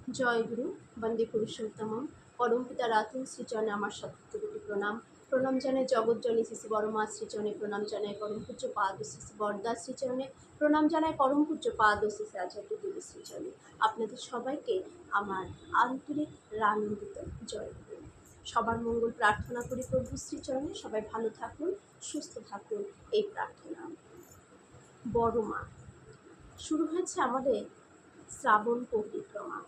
জয়গুরু বন্দে পুরুষোত্তমম পরম পিতা রাতুল শ্রীচরণে আমার শতকোটি প্রণাম। প্রণাম জানাই জগৎজনী শ্রী বড়মা শ্রীচরণে, প্রণাম জানাই পরম পূজ্য পাদ শ্রী বরদা শ্রীচরণে, প্রণাম জানাই পরম পূজ্য পাদ শ্রী আচার্য দেবী শ্রীচরণে। আপনাদের সবাইকে আমার আন্তরিক আনন্দিত জয়গুরু। সবার মঙ্গল প্রার্থনা করি প্রভু শ্রীচরণে। সবাই ভালো থাকুন, সুস্থ থাকুন, এই প্রার্থনা। বড়মা শুরু হয়েছে আমাদের শ্রাবণ পরিক্রমা।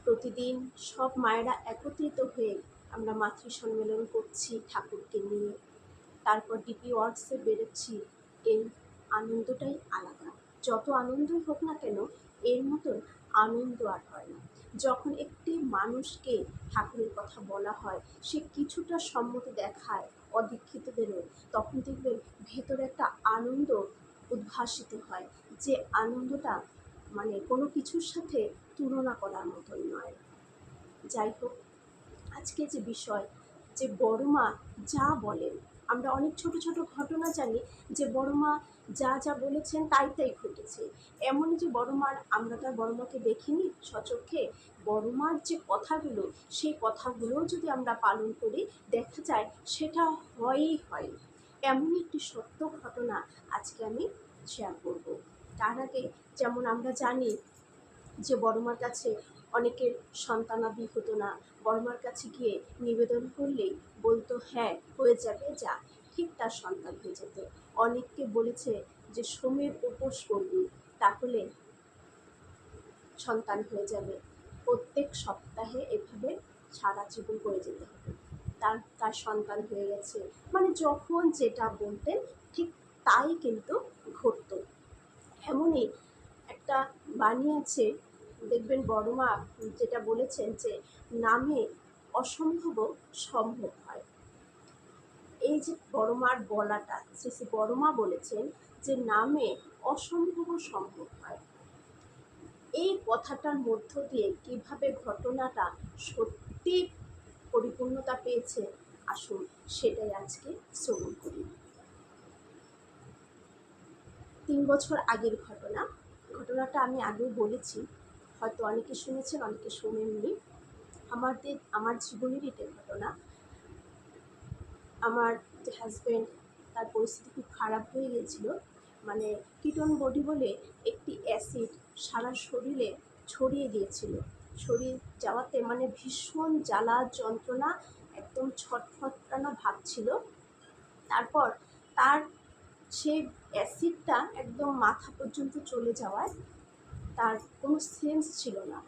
প্রতিদিন সব মায়েরা একত্রিত হয়ে আমরা মাতৃ সম্মেলন করছি ঠাকুরকে নিয়ে, তারপর ডিপি ওয়ার্ডসে বেরোচ্ছি। এই আনন্দটাই আলাদা। যত আনন্দই হোক না কেন, এর মতন আনন্দ আর হয় না। যখন একটি মানুষকে ঠাকুরের কথা বলা হয়, সে কিছুটা সম্মতি দেখায় অদীক্ষিতদেরও, তখন দেখবেন ভেতরে একটা আনন্দ উদ্ভাসিত হয়, যে আনন্দটা মানে কোনো কিছুর সাথে তুলনা করার মতন নয়। যাই হোক, আজকে যে বিষয়, যে বড়মা যা বলেন, আমরা অনেক ছোট ছোট ঘটনা জানি যে বড়মা যা যা বলেছেন তাই তাই ঘটেছে। এমনই যে বড়মার, আমরা তার বড়মাকে দেখিনি সচক্ষে, বড়মার যে কথাগুলো, সেই কথাগুলোও যদি আমরা পালন করি, দেখা যায় সেটা হয়ই হয়। এমনই একটি সত্য ঘটনা আজকে আমি শেয়ার করব। তার আগে যেমন আমরা জানি যে বড়মার কাছে অনেকের সন্তানাদি হতো না, বড়মার কাছে গিয়ে নিবেদন করলেই বলতো হ্যাঁ হয়ে যাবে, যা ঠিক তার সন্তান হয়ে যেত। অনেককে বলেছে যে সোমের উপোস করবি, তাহলে সন্তান হয়ে যাবে। প্রত্যেক সপ্তাহে এভাবে সারা জীবন করে যেতে হবে, তার সন্তান হয়ে গেছে। মানে যখন যেটা বলতেন ঠিক তাই কিন্তু ঘটতো। এমনই একটা বাণী আছে, দেখবেন বড়মা যেটা বলেছেন যে নামে অসম্ভব সম্ভব হয়। এই যে বড়মার বলাটা, শ্রী শ্রী বড়মা বলেছেন যে নামে অসম্ভব সম্ভব হয়। এই কথাটার মধ্য দিয়ে কিভাবে ঘটনাটা সত্যি পরিপূর্ণতা পেয়েছে, আসুন সেটাই আজকে শ্রবণ করি। 3 বছর আগের ঘটনাটা আমি আগেও বলেছি, হয়তো অনেকে শুনেছেন, অনেকে শোনেননি। আমার জীবনেরই এটা ঘটনা। আমার যে হাজব্যান্ড, তার পরিস্থিতি খুব খারাপ হয়ে গিয়েছিল। মানে কিটোন বডি বলে একটি অ্যাসিড সারা শরীরে ছড়িয়ে গিয়েছিল। শরীর যাওয়াতে মানে ভীষণ জ্বালা যন্ত্রণা, একদম ছটফটানো ভাব ছিল। তারপর তার সেই অ্যাসিডটা একদম মাথা পর্যন্ত চলে যাওয়ায় তার কোনো সেন্স ছিল না।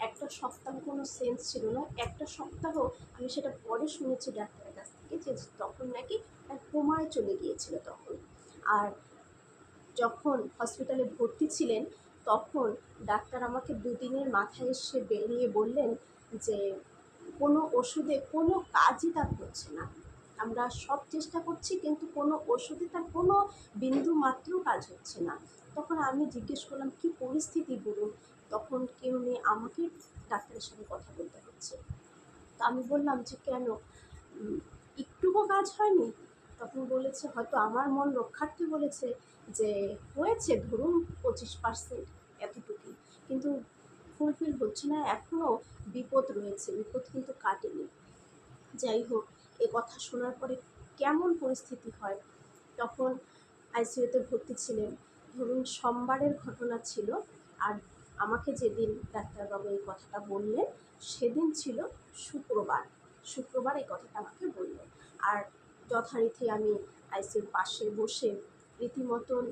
একটা সপ্তাহ কোনো সেন্স ছিল না। একটা সপ্তাহ আমি সেটা পরে শুনেছি ডাক্তারের কাছ থেকে, যে তখন নাকি কোমায় চলে গিয়েছিল তখন। আর যখন হসপিটালে ভর্তি ছিলেন, তখন ডাক্তার আমাকে 2 দিনের মাথায় এসে বেরিয়ে বললেন যে কোনো ওষুধে কোনো কাজই তার হচ্ছে না। আমরা সব চেষ্টা করছি, কিন্তু কোনো ওষুধে তার কোনো বিন্দু মাত্র কাজ হচ্ছে না। তখন আমি জিজ্ঞেস করলাম কী পরিস্থিতি বলুন। তখন কেউ নেই, আমাকে ডাক্তারের সাথে কথা বলতে হচ্ছে। তো আমি বললাম যে কেন, একটুকু কাজ হয়নি? তখন বলেছে হয়তো আমার মন রক্ষার্থে বলেছে যে হয়েছে ধরুন 25% এতটুকুই, কিন্তু ফুলফিল হচ্ছে না, এখনও বিপদ রয়েছে, বিপদ কিন্তু কাটেনি। যাই হোক, এ কথা শোনার পরে কেমন পরিস্থিতি হয়। তখন আইসিইউতে ভর্তি ছিলেন। ধরুন সোমবারের ঘটনা ছিল, আর আমাকে যেদিন ডাক্তারবাবু এই কথাটা বললেন সেদিন ছিল শুক্রবার এই কথাটা আমাকে বললেন। আর যথারীতি আমি আইসিইউর পাশে বসে রীতিমতন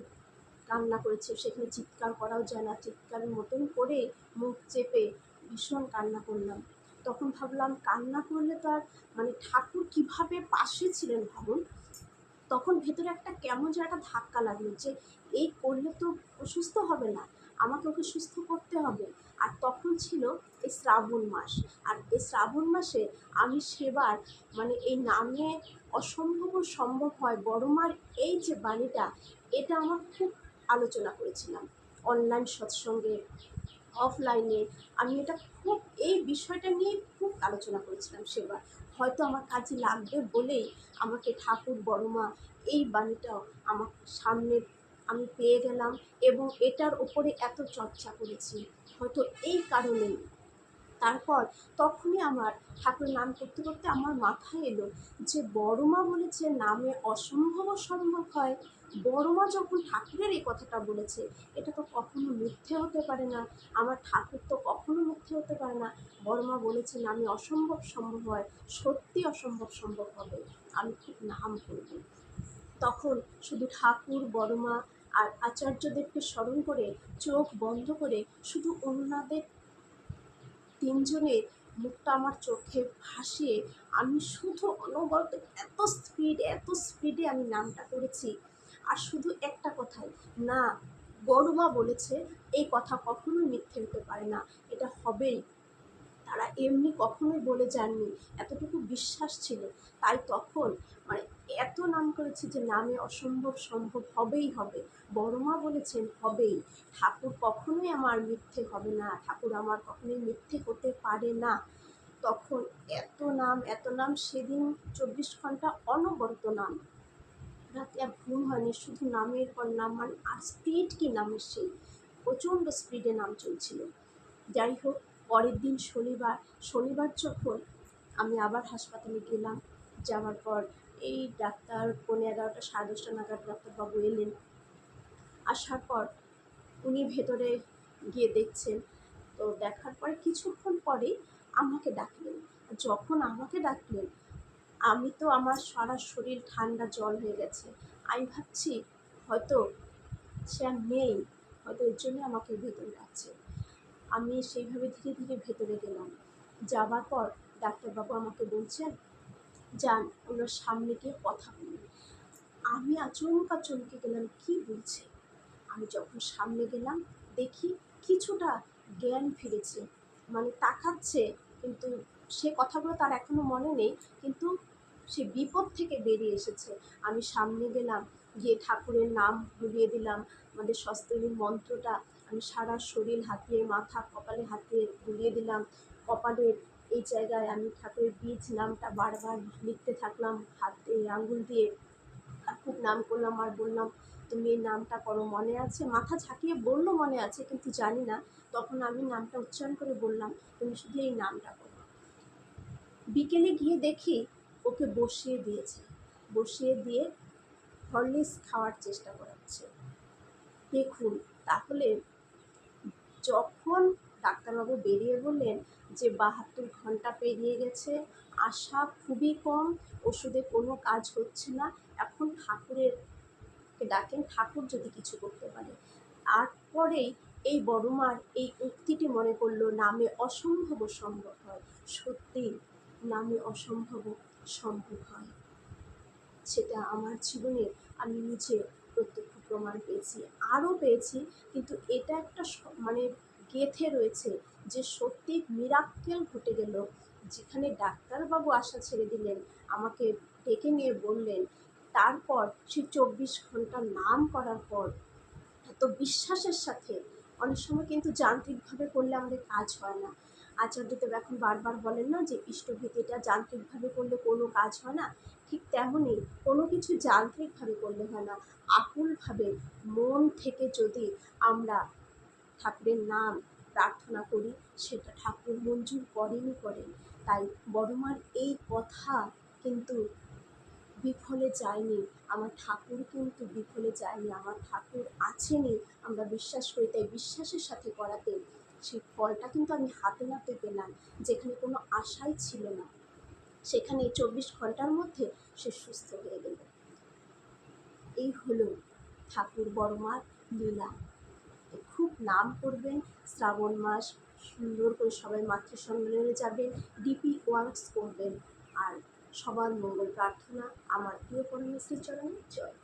কান্না করেছি। সেখানে চিৎকার করাও যায় না, চিৎকারের মতন করে মুখ চেপে ভীষণ কান্না করলাম। তখন ভাবলাম কান্না করলে তো আর মানে ঠাকুর কীভাবে পাশে ছিলেন ভাবুন। তখন ভেতরে একটা কেমন যেন একটা ধাক্কা লাগলো, যে এই করলে তো অসুস্থ হবে না, আমাকে ওকে সুস্থ করতে হবে। আর তখন ছিল এই শ্রাবণ মাস, আর এই শ্রাবণ মাসে আমি সেবার মানে এই নামে অসম্ভব সম্ভব হয় বড়মার এই যে বাণীটা, এটা আমার খুব আলোচনা করেছিলাম অনলাইন সৎসঙ্গে, অফলাইনে। আমি এটা খুব এই বিষয়টা নিয়ে খুব আলোচনা করেছিলাম সেবার। হয়তো আমার কাজে লাগবে বলেই আমাকে ঠাকুর বড়মা এই বাণীটাও আমার সামনে আমি পেয়ে গেলাম, এবং এটার ওপরে এত চর্চা করেছি। হয়তো এই কারণেই। তারপর তখনই আমার ঠাকুরের নাম করতে করতে আমার মাথায় এলো যে বড় মা বলেছে নামে অসম্ভব সম্ভব হয়। বড় মা যখন ঠাকুরের এই কথাটা বলেছে, এটা তো কখনো মিথ্যে হতে পারে না। আমার ঠাকুর তো কখনো মিথ্যে হতে পারে না। বড় মা বলেছে নামে অসম্ভব সম্ভব হয়, সত্যি অসম্ভব সম্ভব হবে। আমি খুব নাম করব। তখন শুধু ঠাকুর, বড় মা আর আচার্যদেবকে স্মরণ করে চোখ বন্ধ করে শুধু ওনাদের তিনজনের মুখটা আমার চোখে ভাসিয়ে আমি শুধু অনবরত এত স্পিডে আমি নামটা করেছি। আর শুধু একটা কথাই, না, বড়মা বলেছে এই কথা কখনোই মিথ্যে হতে পারে না, এটা হবেই। তারা এমনি কখনোই বলে যাননি, এতটুকু বিশ্বাস ছিল। তাই তখন মানে এত নাম করেছি যে নামে অসম্ভব সম্ভব হবেই হবে। বড় মা বলেছেন হবেই। ঠাকুর কখনোই আমার মিথ্যে হবে না, ঠাকুর আমার কখনোই মিথ্যে হতে পারে না। তখন এত নাম সেদিন 24 ঘন্টা অনবরত নাম। রাতে আর ঘুম হয়নি, শুধু নামের পর নাম, মানে আর স্পিড কি নামের, সেই প্রচণ্ড স্পিডে নাম চলছিল। যাই হোক, পরের দিন শনিবার যখন আমি আবার হাসপাতালে গেলাম, যাওয়ার পর এই ডাক্তার 11:30 10:30 নাগাদ ডাক্তারবাবু এলেন। আসার পর উনি ভেতরে গিয়ে দেখছেন। তো দেখার পরে কিছুক্ষণ পরেই আমাকে ডাকলেন। যখন আমাকে ডাকলেন, আমি তো আমার সারা শরীর ঠান্ডা জল হয়ে গেছে। আমি ভাবছি হয়তো সে আর নেই, হয়তো এর জন্য আমাকে ভেতরে ডাকছে। আমি সেইভাবে ধীরে ধীরে ভেতরে গেলাম। যাবার পর ডাক্তারবাবু আমাকে বলছেন, যান ওনার সামনে গিয়ে কথা বলুন। আমি আচমকা চমকে গেলাম, কি বলছে। আমি যখন সামনে গেলাম, দেখি কিছুটা জ্ঞান ফিরেছে, মানে তাকাচ্ছে, কিন্তু সে কথাগুলো তার এখনো মনে নেই, কিন্তু সে বিপদ থেকে বেরিয়ে এসেছে। আমি সামনে গেলাম, গিয়ে ঠাকুরের নাম বুলিয়ে দিলাম, আমাদের স্বস্তির মন্ত্রটা আমি সারা শরীর হাতিয়ে, মাথা কপালে হাতিয়ে বুলিয়ে দিলাম। কপালের এই জায়গায় আমি ঠাকুরের বীজ নামটা বারবার লিখতে থাকলাম হাতে আঙ্গুল দিয়ে। খুব নাম করলাম আর বললাম, তুমি এই নামটা করো, মনে আছে? মাথা ঝাঁকিয়ে বললো মনে আছে, কিন্তু জানি না। তখন আমি নামটা উচ্চারণ করে বললাম, তুমি শুধু এই নামটা করো। বিকেলে গিয়ে দেখি ওকে বসিয়ে দিয়েছে, বসিয়ে দিয়ে হরলিক্স খাওয়ার চেষ্টা করাচ্ছে। দেখুন, তাহলে যখন ডাক্তারবাবু বেরিয়ে বললেন যে 72 ঘন্টা পেরিয়ে গেছে, আশা খুবই কম, ওষুধে কোনো কাজ হচ্ছে না, এখন ঠাকুরকে ডাকেন, ঠাকুর যদি কিছু করতে পারে। তারপরেই এই বড়মার এই উক্তিটি মনে পড়ল, নামে অসম্ভব সম্ভব হয়। সত্যি নামে অসম্ভব সম্ভব হয়। সেটা আমার জীবনে আমি নিজে প্রত্যক্ষ প্রমাণ পেয়েছি, আরও পেয়েছি, কিন্তু এটা একটা মানে গেঁথে রয়েছে যে সত্যি মিরাক্কেল ঘটে গেল। যেখানে ডাক্তারবাবু আশা ছেড়ে দিলেন, আমাকে ডেকে নিয়ে বললেন, তারপর সে 24 ঘন্টা নাম করার পর এত বিশ্বাসের সাথে, অনেক সময় কিন্তু যান্ত্রিকভাবে করলে আমাদের কাজ হয় না। আচার্যদেব এখন বারবার বলেন না যে ইষ্টভীতিটা যান্ত্রিকভাবে করলে কোনো কাজ হয় না, ঠিক তেমনই কোনো কিছু যান্ত্রিকভাবে করলে হয় না। আকুলভাবে মন থেকে যদি আমরা ঠাকুরের নাম প্রার্থনা করি, সেটা ঠাকুর মঞ্জুর করেনই করেন। তাই বড়মার এই কথা কিন্তু বিফলে যায়নি, আমার ঠাকুর কিন্তু বিফলে যায়নি, আমার ঠাকুর আছেনই, আমরা বিশ্বাস করি। তাই বিশ্বাসের সাথে করাতে সেই ফলটা কিন্তু আমি হাতে নাতে পেলাম। যেখানে কোনো আশাই ছিল না, সেখানে 24 ঘন্টার মধ্যে সে সুস্থ হয়ে গেল। এই হলো ঠাকুর বড়মার লীলা। খুব নাম করবেন, শ্রাবণ মাস সুন্দর করে সবাই মাতৃসম্মেলনে যাবেন, ডিপি ওয়ার্কস করবেন, আর সবার মঙ্গল প্রার্থনা আমার প্রিয় পরমেশ্বর চরণে জয়।